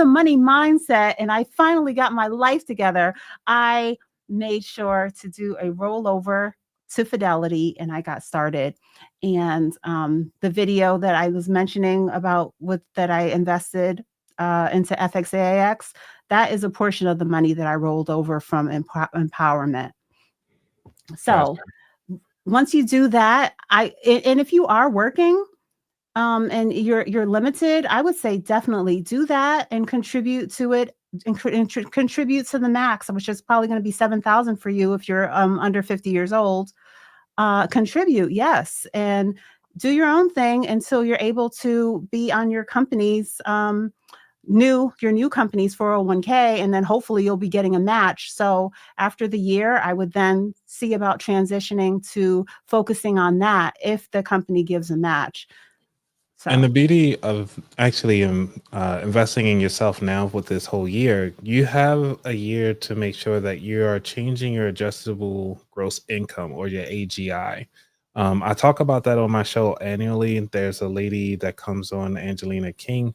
money mindset and I finally got my life together, I made sure to do a rollover to Fidelity and I got started. And the video that I was mentioning about with that I invested into FXAIX, that is a portion of the money that I rolled over from empowerment. So Gotcha. once you do that, and if you are working, and you're limited, I would say definitely do that and contribute to it and contribute to the max, which is probably going to be 7,000 for you if you're under 50 years old. Contribute, yes, and do your own thing until you're able to be on your company's your new company's 401k, and then hopefully you'll be getting a match. So after the year, I would then see about transitioning to focusing on that if the company gives a match. And So the beauty of actually investing in yourself now with this whole year, you have a year to make sure that you are changing your adjustable gross income or your AGI. I talk about that on my show annually. There's a lady that comes on, Angelina King,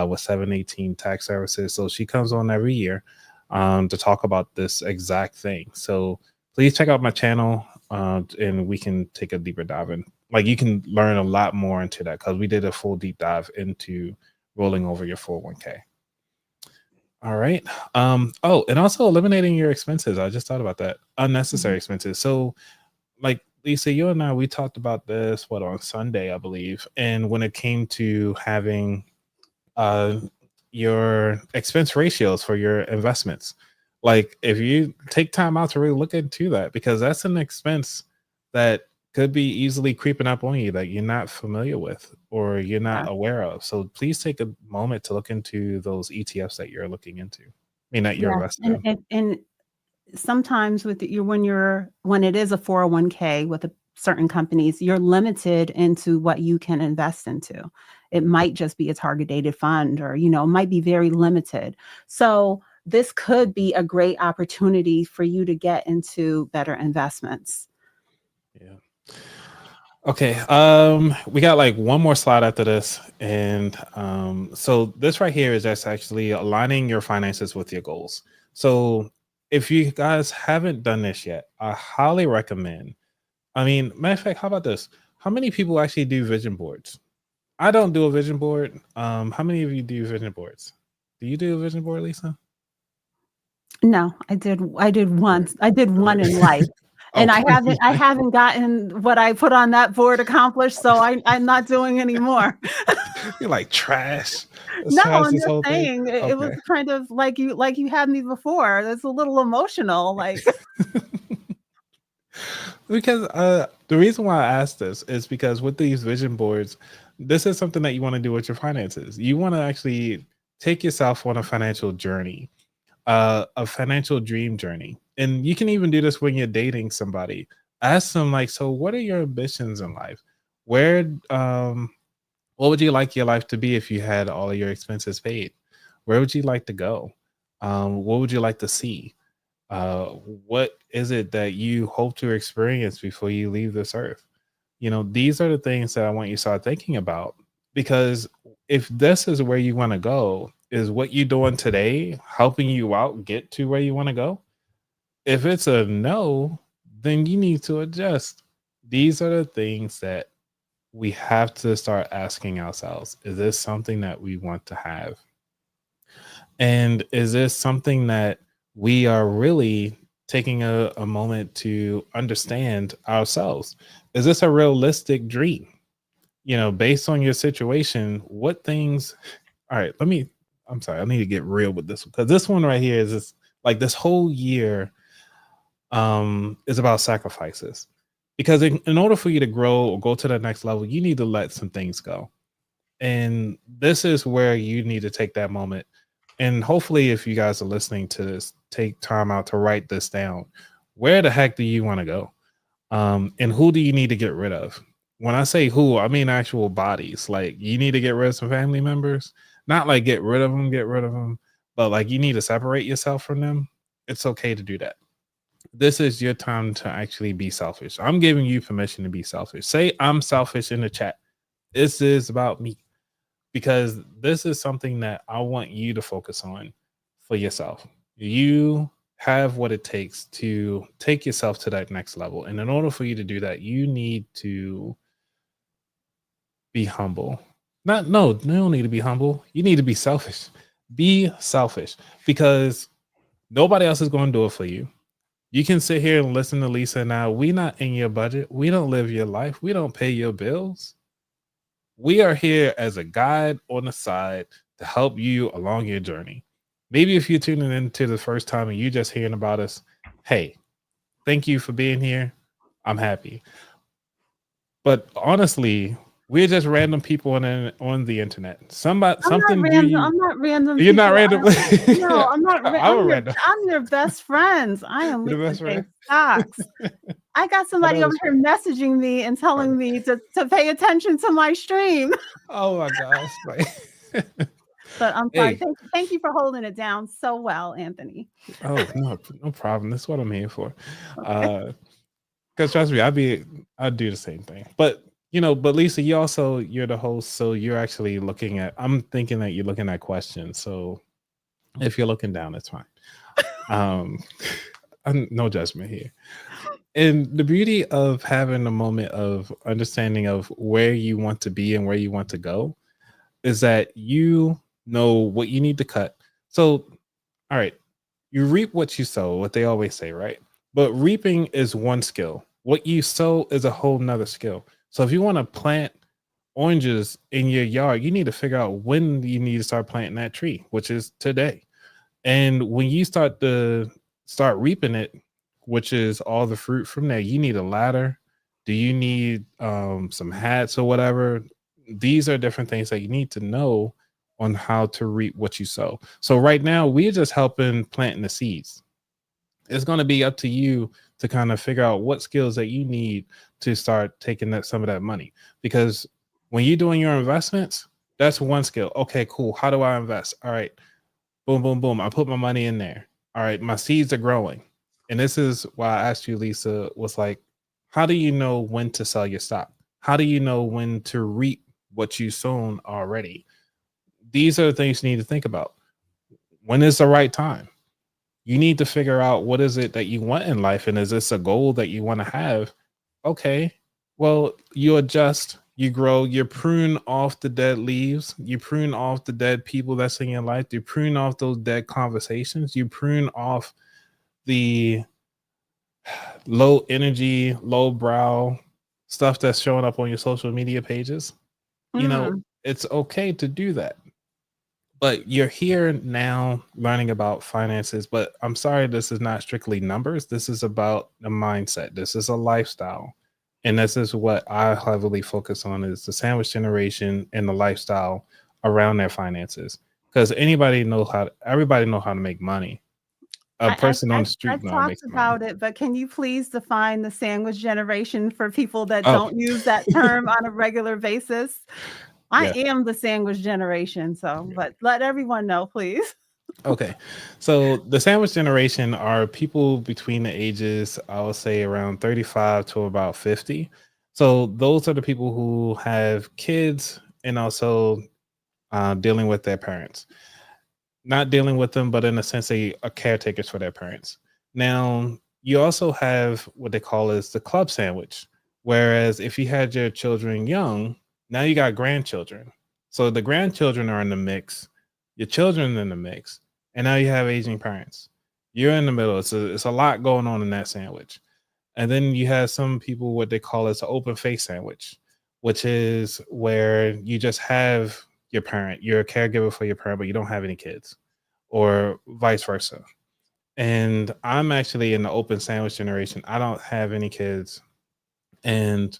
with 718 Tax Services. So she comes on every year to talk about this exact thing. So please check out my channel and we can take a deeper dive in. Like you can learn a lot more into that because we did a full deep dive into rolling over your 401k. All right. Oh, and also eliminating your expenses. I just thought about that. Unnecessary mhm, expenses. So like Lisa, you and I, we talked about this on Sunday, I believe. And when it came to having uh, your expense ratios for your investments. Like if you take time out to really look into that, because that's an expense that could be easily creeping up on you that you're not familiar with or you're not yeah, aware of. So please take a moment to look into those ETFs that you're looking into. I mean, that you're yeah, invested and in. sometimes with you when it is a 401k with certain companies, you're limited into what you can invest into. It might just be a target fund or, it might be very limited. So this could be a great opportunity for you to get into better investments. Yeah. Okay. We got like one more slide after this. And so this right here is just actually aligning your finances with your goals. So if you guys haven't done this yet, I highly recommend. I mean, matter of fact, how about this? How many people actually do vision boards? I don't do a vision board. How many of you do vision boards? Do you do a vision board, Lisa? No, I did Right. once. I did one in Okay. life. And Okay. I haven't gotten what I put on that board accomplished, so I'm not doing anymore. You're like trash. Let's No, trash I'm this just whole thing. saying it was Okay. kind of like you had me before. It's a little emotional, like Because the reason why I asked this is because with these vision boards, this is something that you want to do with your finances. You want to actually take yourself on a financial journey, a financial dream journey. And you can even do this when you're dating somebody. Ask them like, so what are your ambitions in life? Where what would you like your life to be if you had all of your expenses paid? Where would you like to go? What would you like to see? uh what is it that you hope to experience before you leave this earth? These are the things that I want you to start thinking about, because if this is where you want to go, is what you're doing today helping you out get to where you want to go? If it's a no, then you need to adjust. These are the things that we have to start asking ourselves. Is this something that we want to have? And is this something that we are really taking a moment to understand ourselves? Is this a realistic dream? Based on your situation, what things? All right, I'm sorry, I need to get real with this, because this one right here is this, like, this whole year is about sacrifices. Because in order for you to grow or go to the next level, you need to let some things go. And this is where you need to take that moment. And hopefully, if you guys are listening to this, take time out to write this down. Where the heck do you want to go? And who do you need to get rid of? When I say who, I mean actual bodies. Like, you need to get rid of some family members, not like get rid of them, but like you need to separate yourself from them. It's okay to do that. This is your time to actually be selfish. I'm giving you permission to be selfish. Say I'm selfish in the chat. This is about me, because this is something that I want you to focus on for yourself. You have what it takes to take yourself to that next level. And in order for you to do that, you need to be humble. No, you don't need to be humble. You need to be selfish. Be selfish, because nobody else is going to do it for you. You can sit here and listen to Lisa now. We not in your budget. We don't live your life. We don't pay your bills. We are here as a guide on the side to help you along your journey. Maybe if you're tuning in to the first time and you're just hearing about us, hey, thank you for being here. I'm happy. But honestly, we're just random people on the internet. Something do you? I'm not random You're not people. random. No, I'm not. I'm a random. I'm your best friends. I am You're the Lisa best J. friend. Stocks. I got I somebody know over this. here messaging me and telling me to pay attention to my stream. Oh my gosh! Like, But I'm sorry. hey, Thank you for holding it down so well, Anthony. oh no problem. That's what I'm here for. Okay. Because trust me, I'd do the same thing. But but Lisa, you're the host, so you're actually looking at. I'm thinking that you're looking at questions. So if you're looking down, it's fine. Um, no judgment here. And the beauty of having a moment of understanding of where you want to be and where you want to go is that you know what you need to cut. So, all right, you reap what you sow, what they always say, right? But reaping is one skill. What you sow is a whole nother skill. So if you want to plant oranges in your yard, you need to figure out when you need to start planting that tree, which is today. And when you start reaping it, which is all the fruit from there, you need a ladder. Do you need some hats or whatever? These are different things that you need to know on how to reap what you sow. So right now, we're just helping planting the seeds. It's going to be up to you to kind of figure out what skills that you need to start taking some of that money. Because when you're doing your investments, that's one skill. Okay, cool. How do I invest? All right. Boom, boom, boom. I put my money in there. All right. My seeds are growing. And this is why I asked you, Lisa, was like, how do you know when to sell your stock? How do you know when to reap what you sown already? These are the things you need to think about. When is the right time? You need to figure out what is it that you want in life, and is this a goal that you want to have? Okay, well, you adjust, you grow, you prune off the dead leaves, you prune off the dead people that's in your life, you prune off those dead conversations, you prune off the low energy, low brow stuff that's showing up on your social media pages. Mm. It's okay to do that. But you're here now learning about finances. But I'm sorry, this is not strictly numbers. This is about the mindset. This is a lifestyle. And this is what I heavily focus on, is the sandwich generation and the lifestyle around their finances. Because everybody know how to make money. A person on the street I've know how to make talked money. about it, but can you please define the sandwich generation for people that Oh, don't use that term on a regular basis? I yeah. am the sandwich generation, so but let everyone know, please. Okay. So the sandwich generation are people between the ages, I would say around 35 to about 50. So those are the people who have kids and also dealing with their parents. Not dealing with them, but in a sense, they are caretakers for their parents. Now, you also have what they call is the club sandwich. Whereas if you had your children young, now you got grandchildren. So the grandchildren are in the mix, your children in the mix, and now you have aging parents. You're in the middle. It's a lot going on in that sandwich. And then you have some people what they call as an open face sandwich, which is where you just have your parent, you're a caregiver for your parent, but you don't have any kids, or vice versa. And I'm actually in the open sandwich generation. I don't have any kids. And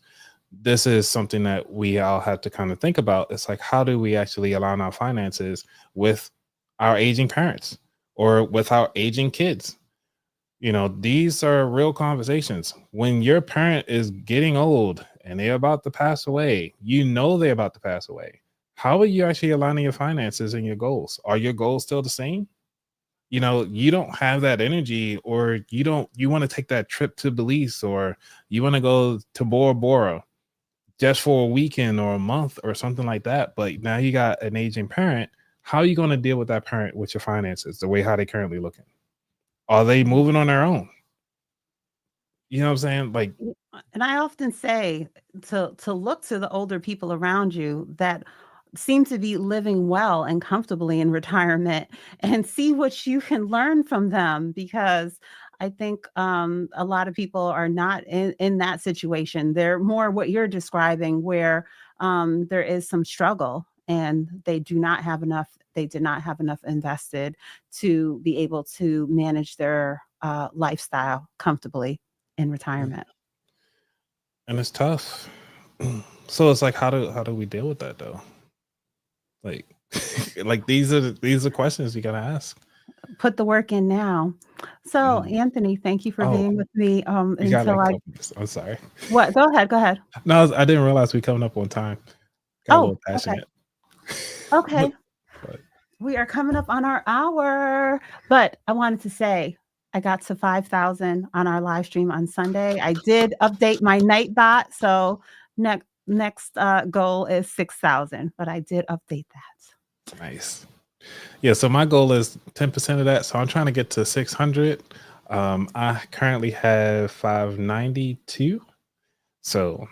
this is something that we all have to kind of think about. It's like, how do we actually align our finances with our aging parents or with our aging kids? These are real conversations. When your parent is getting old and they're about to pass away, they're about to pass away. How are you actually aligning your finances and your goals? Are your goals still the same? You don't have that energy, or you want to take that trip to Belize, or you want to go to Bora Bora just for a weekend or a month or something like that. But now you got an aging parent. How are you going to deal with that parent with your finances, the way how they currently looking? Are they moving on their own? You know what I'm saying? Like, And I often say to look to the older people around you that seem to be living well and comfortably in retirement, and see what you can learn from them, because I think a lot of people are not in that situation. They're more what you're describing, where there is some struggle and they did not have enough invested to be able to manage their lifestyle comfortably in retirement. and it's tough. So it's like, how do we deal with that though? Like, like these are questions you gotta ask. Put the work in now. So, Mm. Anthony, thank you for Oh, being with me, we got until like a I couple minutes. I'm sorry. what? Go ahead, go ahead. No, I didn't realize we coming up on time. Got a Oh, little okay. passionate. Okay. But We are coming up on our hour, but I wanted to say I got to 5,000 on our live stream on Sunday. I did update my Nightbot, so next goal is 6,000, but I did update that. nice. Yeah, so my goal is 10% of that. So I'm trying to get to 600. I currently have 592. So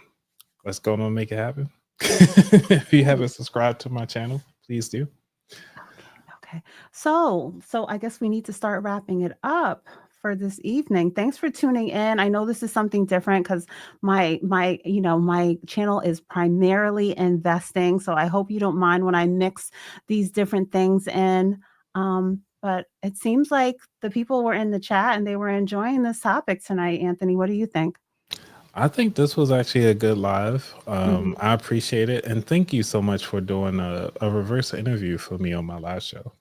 let's go and make it happen. If you haven't subscribed to my channel, please do. Okay. So I guess we need to start wrapping it up for this evening. Thanks for tuning in. I know this is something different because my channel is primarily investing. So I hope you don't mind when I mix these different things in. But it seems like the people were in the chat and they were enjoying this topic tonight. Anthony, what do you think? I think this was actually a good live. Mhm. I appreciate it. And thank you so much for doing a reverse interview for me on my live show.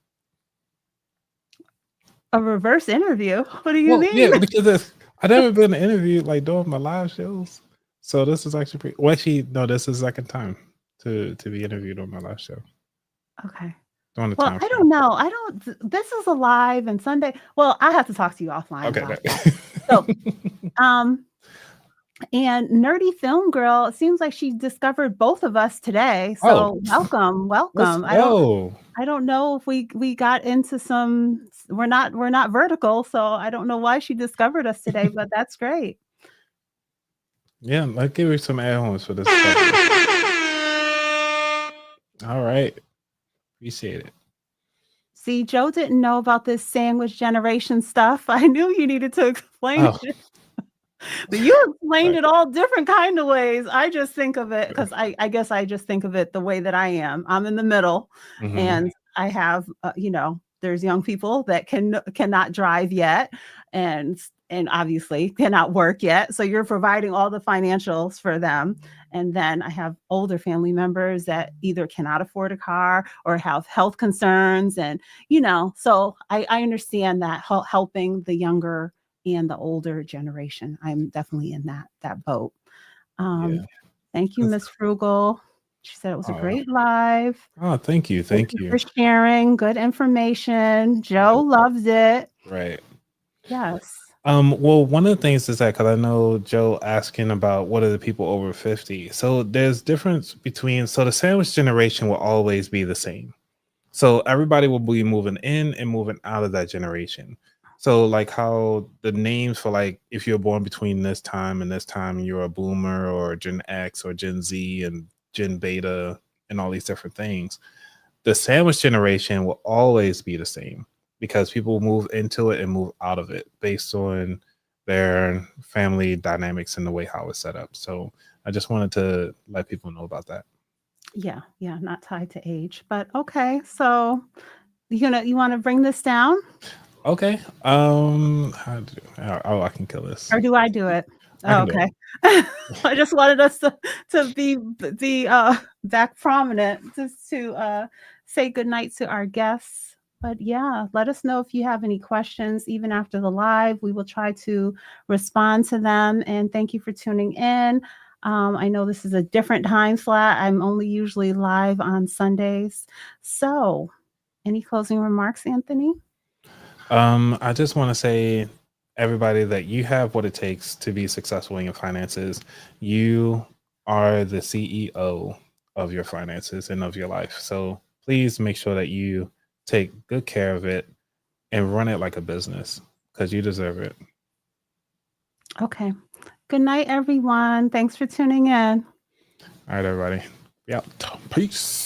A reverse interview? What do you Well, mean? yeah, because I've never been interviewed like doing my live shows. So this is actually pretty, well, actually, no, this is the second time to be interviewed on my live show. Okay. During the Well, time I frame. don't know. I don't this is a live and Sunday. Well, I have to talk to you offline Okay. about that. So, um, and Nerdy Film Girl, it seems like she discovered both of us today. Oh, So welcome, let's welcome. go. I don't know if we got into some we're not vertical, so I don't know why she discovered us today, but that's great. Yeah, let's give her some air horns for this discovery. All right. Appreciate it. See, Joe didn't know about this sandwich generation stuff. I knew you needed to explain Oh, it. But you explained sorry. it all different kind of ways. I just think of it because I guess I just think of it the way that I am. I'm in the middle, Mm-hmm. and I have there's young people that cannot drive yet, and obviously cannot work yet. So you're providing all the financials for them, and then I have older family members that either cannot afford a car or have health concerns, and so I understand that helping the younger and the older generation. I'm definitely in that boat. Yeah. Thank you, Miss Frugal. She said it was a Oh, great live. oh, thank you. Thank Thank you you. for sharing good information. Yeah, Joe loved it. right. Yes. Well, one of the things is that because I know Joe asking about what are the people over 50. So there's difference between so the sandwich generation will always be the same. So everybody will be moving in and moving out of that generation. So like how the names for like if you're born between this time and this time, you're a boomer or Gen X or Gen Z and Gen Beta and all these different things. The sandwich generation will always be the same because people move into it and move out of it based on their family dynamics and the way how it's set up. So I just wanted to let people know about that. Yeah, yeah, not tied to age. But okay, so you wanna bring this down? Okay. Oh, I can kill this. Or do I do it? I Oh, can do okay. it. I just wanted us to be back prominent just to, say goodnight to our guests. But, yeah, let us know if you have any questions even after the live. We will try to respond to them, and thank you for tuning in. I know this is a different time slot. I'm only usually live on Sundays. So, any closing remarks, Anthony? I just want to say, everybody, that you have what it takes to be successful in your finances. You are the CEO of your finances and of your life. So please make sure that you take good care of it and run it like a business because you deserve it. Okay. Good night, everyone. Thanks for tuning in. All right, everybody. Be out. Peace.